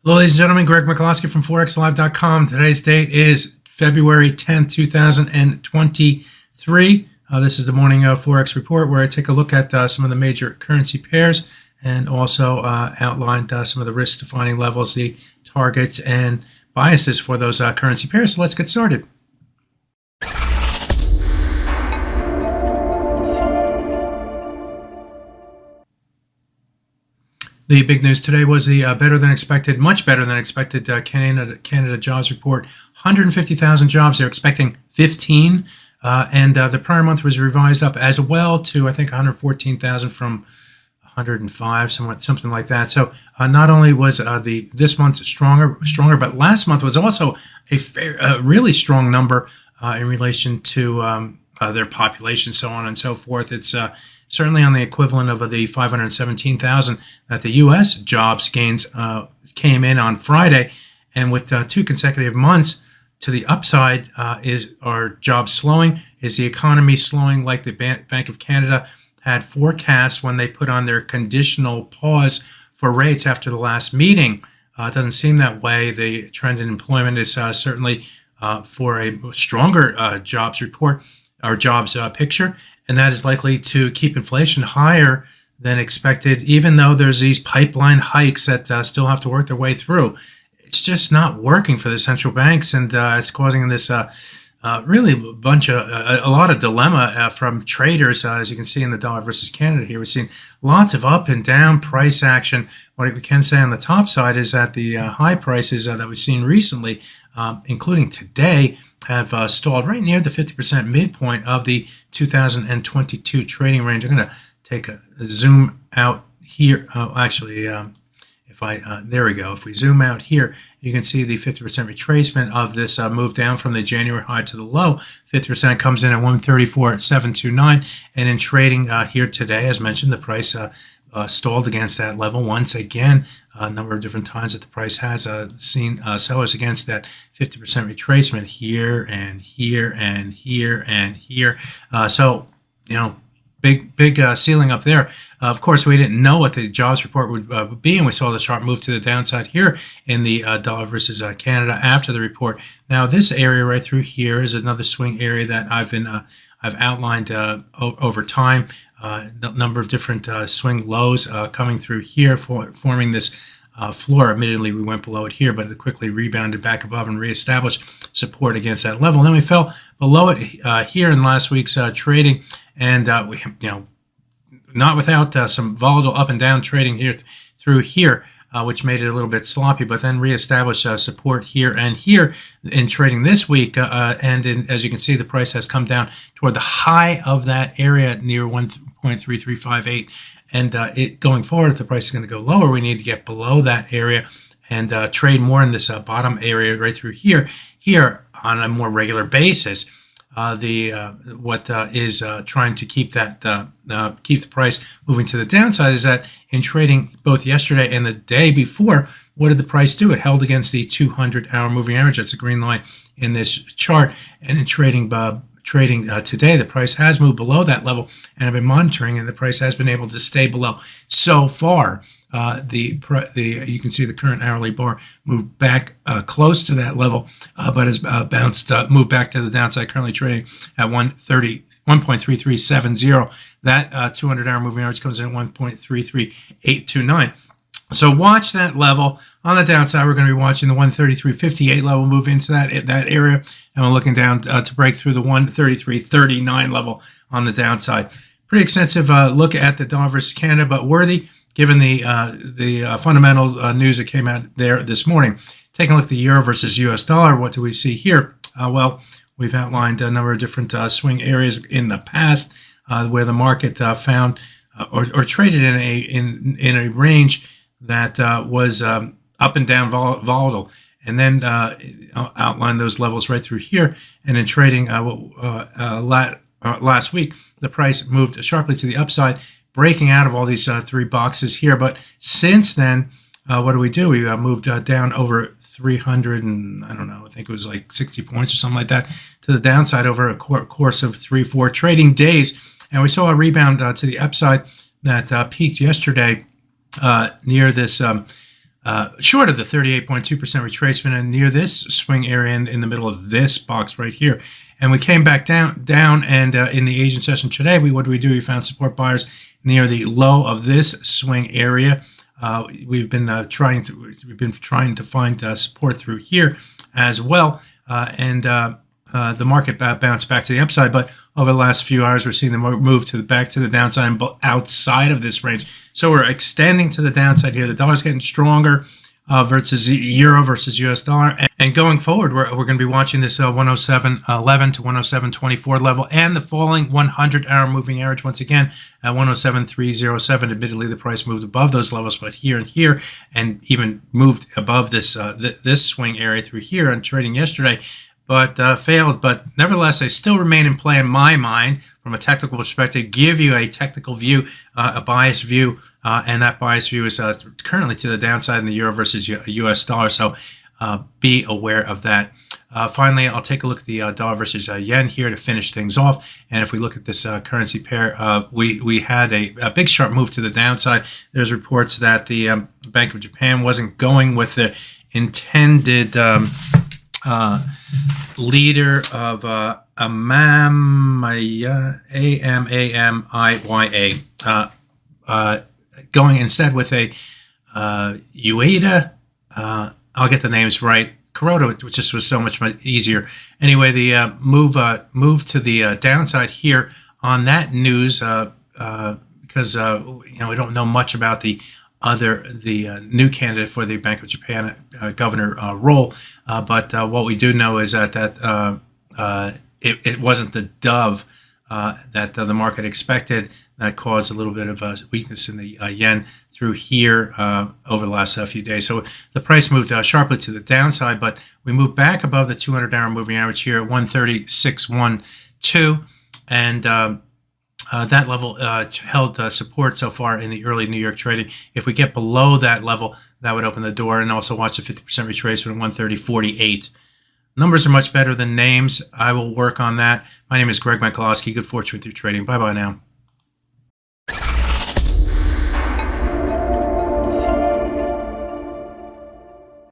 Hello, ladies and gentlemen. Greg McCloskey from ForexLive.com. Today's date is February 10th, 2023. This is the morning Forex report where I take a look at some of the major currency pairs and also outlined some of the risk defining levels, the targets, and biases for those currency pairs. So let's get started. The big news today was the much better than expected Canada jobs report. 150,000 jobs. They're expecting 15, and the prior month was revised up as well to I think 114,000 from 105, something like that. So not only was this month stronger, but last month was also a really strong number in relation to their population, so on and so forth. It's certainly on the equivalent of the 517,000 that the U.S. jobs gains came in on Friday. And with 2 consecutive months to the upside, is our jobs slowing? Is the economy slowing like the Bank of Canada had forecast when they put on their conditional pause for rates after the last meeting? It doesn't seem that way. The trend in employment is certainly for a stronger jobs report or jobs picture, and that is likely to keep inflation higher than expected, even though there's these pipeline hikes that still have to work their way through. It's just not working for the central banks, and it's causing this really a lot of dilemma from traders. As you can see in the dollar versus Canada here, we've seen lots of up and down price action. What we can say on the top side is that the high prices that we've seen recently, including today, have stalled right near the 50% midpoint of the 2022 trading range. I'm going to take a zoom out here. There we go. If we zoom out here, you can see the 50% retracement of this move down from the January high to the low. 50% comes in at 134.729, and in trading here today, as mentioned, the price stalled against that level once again. A number of different times that the price has seen sellers against that 50% retracement here and here and here and here. So, big ceiling up there. Of course, we didn't know what the jobs report would be, and we saw the sharp move to the downside here in the dollar versus Canada after the report. Now, this area right through here is another swing area that I've outlined over time. A number of different swing lows coming through here, forming this floor. Admittedly, we went below it here, but it quickly rebounded back above and reestablished support against that level. And then we fell below it here in last week's trading, and we, not without some volatile up and down trading here through here, which made it a little bit sloppy, but then reestablished support here and here in trading this week. As you can see, the price has come down toward the high of that area near 1.3358. And going forward, if the price is going to go lower, we need to get below that area and trade more in this bottom area right through here on a more regular basis. What is trying to keep the price moving to the downside is that in trading both yesterday and the day before, what did the price do? It held against the 200-hour moving average. That's a green line in this chart. And in trading today, the price has moved below that level, and I've been monitoring, and the price has been able to stay below so far. You can see the current hourly bar moved back close to that level, but has moved back to the downside, currently trading at 1.3370. That 200-hour moving average comes in at 1.33829. So watch that level. On the downside, we're going to be watching the 133.58 level move into that area, and we're looking down to break through the 133.39 level on the downside. Pretty extensive look at the dollar versus Canada, but worthy given the fundamentals news that came out there this morning. Taking a look at the euro versus U.S. dollar, what do we see here? Well, we've outlined a number of different swing areas in the past where the market found or traded in a range that was up and down volatile, and then outline those levels right through here. And in trading last week, the price moved sharply to the upside, breaking out of all these 3 boxes here. But since then, what do? We moved down over 300 and I don't know, I think it was like 60 points or something like that to the downside over a course of 3-4 trading days. And we saw a rebound to the upside that peaked yesterday near this short of the 38.2% retracement and near this swing area in the middle of this box right here. And we came back down, and in the Asian session today, what do? We found support buyers near the low of this swing area. We've been trying to find support through here as well, and the market bounced back to the upside. But over the last few hours, we're seeing the move back to the downside and outside of this range. So we're extending to the downside here. The dollar's getting stronger versus euro versus US dollar. And going forward, we're going to be watching this 107.11 to 107.24 level and the falling 100-hour moving average once again at 107.307. Admittedly, the price moved above those levels, but here and even moved above this this swing area through here on trading yesterday, but failed. But nevertheless, they still remain in play in my mind from a technical perspective. Give you a technical view, a biased view, and that biased view is currently to the downside in the euro versus US dollar. So be aware of that. Finally, I'll take a look at the dollar versus yen here to finish things off. And if we look at this currency pair, we had a big sharp move to the downside. There's reports that the Bank of Japan wasn't going with the intended leader of AMAMIYA, going instead with a UEDA. I'll get the names right. Kuroda, which just was so much easier. Anyway, the move to the downside here on that news because we don't know much about the new candidate for the Bank of Japan governor role, but what we do know is that it wasn't the dove that the market expected. That caused a little bit of weakness in the yen through here over the last few days. So the price moved sharply to the downside, but we moved back above the 200-hour moving average here at 136.12, and that level held support so far in the early New York trading. If we get below that level, that would open the door, and also watch the 50% retracement at 130.48. Numbers are much better than names. I will work on that. My name is Greg Michalowski. Good fortune with your trading. Bye-bye now.